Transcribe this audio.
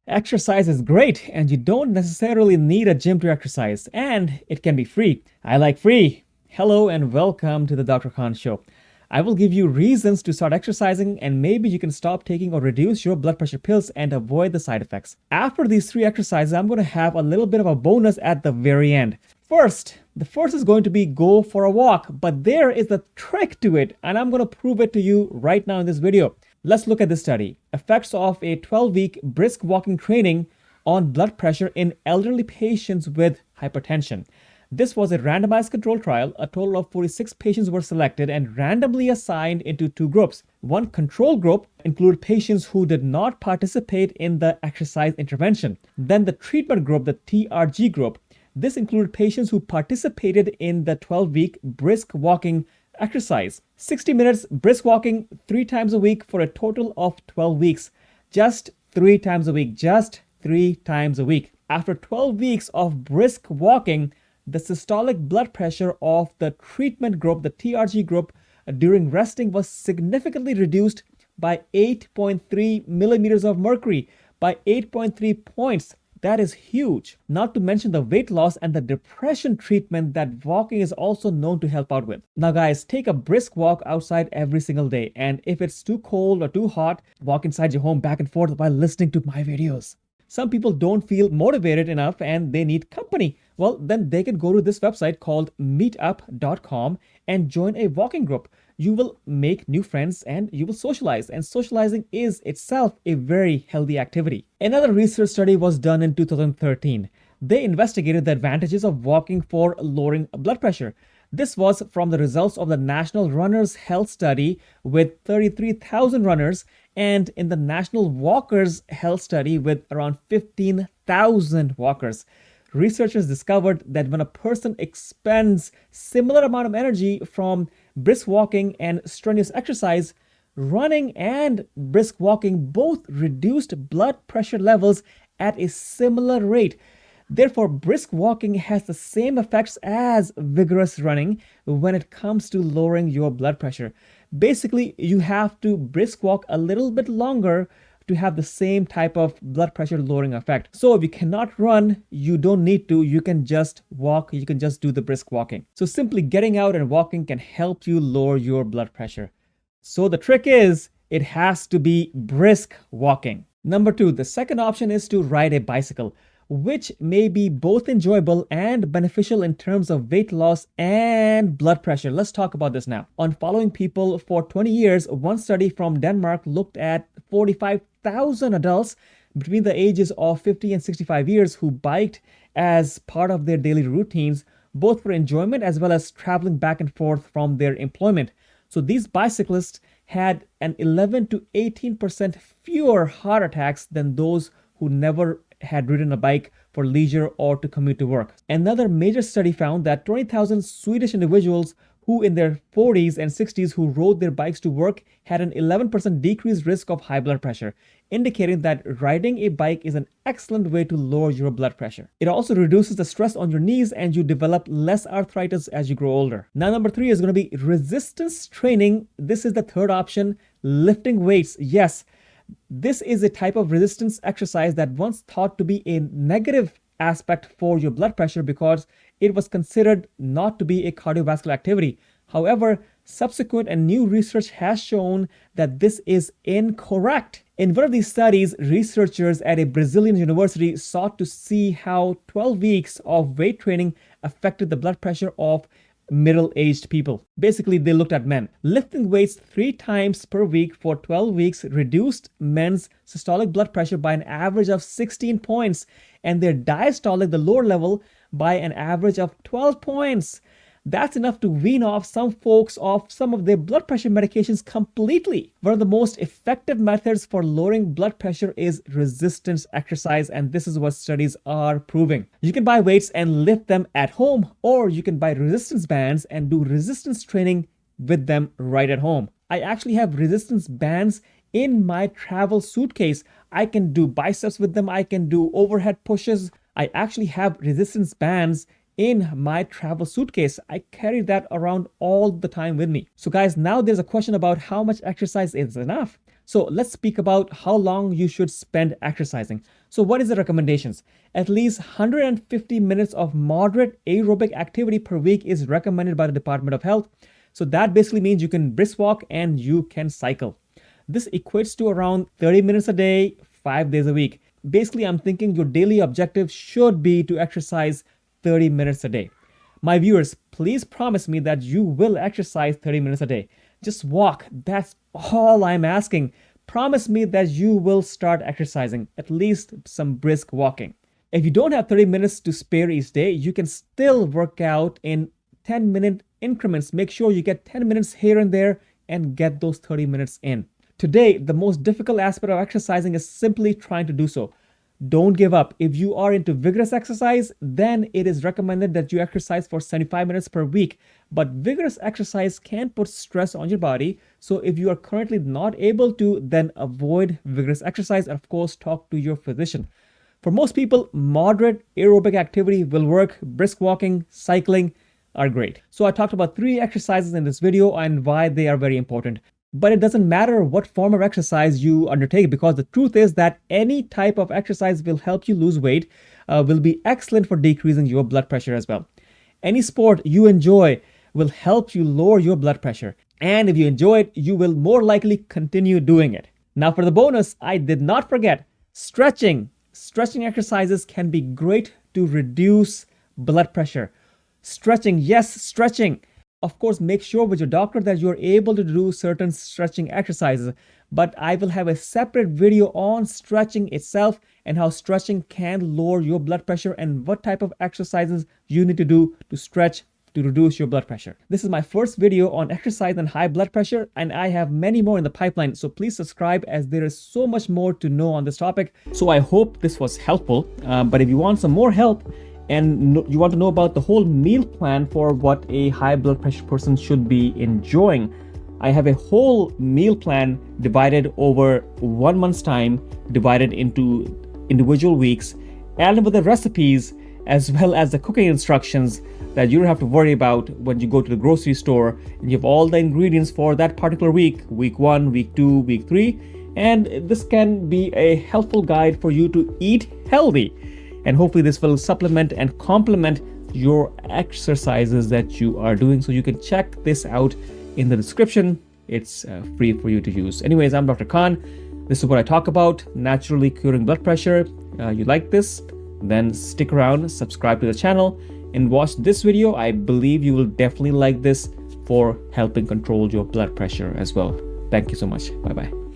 Exercise is great, and you don't necessarily need a gym to exercise, and it can be free. I like free. Hello, and welcome to the Dr. Khan Show. I will give you reasons to start exercising, and maybe you can stop taking or reduce your blood pressure pills and avoid the side effects. After these three exercises, I'm going to have a little bit of a bonus at the very end. The first is going to be go for a walk, but there is a trick to it, and I'm going to prove it to you right now in this video. Let's look at this study. Effects of a 12-week brisk walking training on blood pressure in elderly patients with hypertension. This was a randomized controlled trial. A total of 46 patients were selected and randomly assigned into two groups. One control group included patients who did not participate in the exercise intervention. Then the treatment group, the TRG group. This included patients who participated in the 12-week brisk walking exercise. 60 minutes brisk walking 3 times a week for a total of 12 weeks. Just 3 times a week. Just 3 times a week. After 12 weeks of brisk walking, the systolic blood pressure of the treatment group, the TRG group, during resting was significantly reduced by 8.3 millimeters of mercury, by 8.3 points. That is huge. Not to mention the weight loss and the depression treatment that walking is also known to help out with. Now guys, take a brisk walk outside every single day, and if it's too cold or too hot, walk inside your home back and forth while listening to my videos. Some people don't feel motivated enough and they need company. Well, then they can go to this website called meetup.com and join a walking group. You will make new friends and you will socialize, and socializing is itself a very healthy activity. Another research study was done in 2013. They investigated the advantages of walking for lowering blood pressure. This was from the results of the National Runners Health Study with 33,000 runners, and in the National Walkers Health Study with around 15,000 walkers. Researchers discovered that when a person expends similar amount of energy from brisk walking and strenuous exercise, running and brisk walking both reduced blood pressure levels at a similar rate. Therefore, brisk walking has the same effects as vigorous running when it comes to lowering your blood pressure. Basically, you have to brisk walk a little bit longer to have the same type of blood pressure lowering effect. So if you cannot run, you don't need to. You can just walk. You can just do the brisk walking. So simply getting out and walking can help you lower your blood pressure. So the trick is, it has to be brisk walking. Number 2, the second option is to ride a bicycle, which may be both enjoyable and beneficial in terms of weight loss and blood pressure. Let's talk about this now. On following people for 20 years, one study from Denmark looked at 45,000 adults between the ages of 50 and 65 years who biked as part of their daily routines, both for enjoyment as well as traveling back and forth from their employment. So these bicyclists had an 11 to 18% fewer heart attacks than those who never had ridden a bike for leisure or to commute to work. Another major study found that 20,000 Swedish individuals who in their 40s and 60s who rode their bikes to work had an 11% decreased risk of high blood pressure, indicating that riding a bike is an excellent way to lower your blood pressure. It also reduces the stress on your knees and you develop less arthritis as you grow older. Now, number 3 is going to be resistance training. This is the third option, lifting weights. Yes, this is a type of resistance exercise that once thought to be a negative aspect for your blood pressure because it was considered not to be a cardiovascular activity. However, subsequent and new research has shown that this is incorrect. In one of these studies, researchers at a Brazilian university sought to see how 12 weeks of weight training affected the blood pressure of middle-aged people. Basically, they looked at men. Lifting weights 3 times per week for 12 weeks reduced men's systolic blood pressure by an average of 16 points and their diastolic, the lower level, by an average of 12 points. That's enough to wean off some folks off some of their blood pressure medications completely. One of the most effective methods for lowering blood pressure is resistance exercise, and this is what studies are proving. You can buy weights and lift them at home, or you can buy resistance bands and do resistance training with them right at home. I actually have resistance bands in my travel suitcase. I can do biceps with them. I can do overhead pushes. I actually have resistance bands in my travel suitcase. I carry that around all the time with me. So guys, now there's a question about how much exercise is enough. So let's speak about how long you should spend exercising. So what is the recommendations? At least 150 minutes of moderate aerobic activity per week is recommended by the Department of Health. So that basically means you can brisk walk and you can cycle. This equates to around 30 minutes a day, 5 days a week. Basically, I'm thinking your daily objective should be to exercise 30 minutes a day. My viewers, please promise me that you will exercise 30 minutes a day. Just walk. That's all I'm asking. Promise me that you will start exercising, at least some brisk walking. If you don't have 30 minutes to spare each day, you can still work out in 10-minute increments. Make sure you get 10 minutes here and there and get those 30 minutes in. Today, the most difficult aspect of exercising is simply trying to do so. Don't give up. If you are into vigorous exercise, then it is recommended that you exercise for 75 minutes per week. But vigorous exercise can put stress on your body. So if you are currently not able to, then avoid vigorous exercise and of course talk to your physician. For most people, moderate aerobic activity will work. Brisk walking, cycling are great. So I talked about 3 exercises in this video and why they are very important. But it doesn't matter what form of exercise you undertake, because the truth is that any type of exercise will help you lose weight, will be excellent for decreasing your blood pressure as well. Any sport you enjoy will help you lower your blood pressure. And if you enjoy it, you will more likely continue doing it. Now for the bonus, I did not forget stretching. Stretching exercises can be great to reduce blood pressure. Stretching, yes, stretching. Of course, make sure with your doctor that you're able to do certain stretching exercises. But I will have a separate video on stretching itself and how stretching can lower your blood pressure and what type of exercises you need to do to stretch to reduce your blood pressure. This is my first video on exercise and high blood pressure, and I have many more in the pipeline. So please subscribe, as there is so much more to know on this topic. So I hope this was helpful. But if you want some more help, and you want to know about the whole meal plan for what a high blood pressure person should be enjoying, I have a whole meal plan divided over 1 month's time, divided into individual weeks, and with the recipes as well as the cooking instructions that you don't have to worry about when you go to the grocery store. And you have all the ingredients for that particular week, week 1, week 2, week 3. And this can be a helpful guide for you to eat healthy. And hopefully this will supplement and complement your exercises that you are doing. So you can check this out in the description. It's free for you to use. Anyways, I'm Dr. Khan. This is what I talk about, naturally curing blood pressure. You like this? Then stick around, subscribe to the channel, and watch this video. I believe you will definitely like this for helping control your blood pressure as well. Thank you so much. Bye-bye.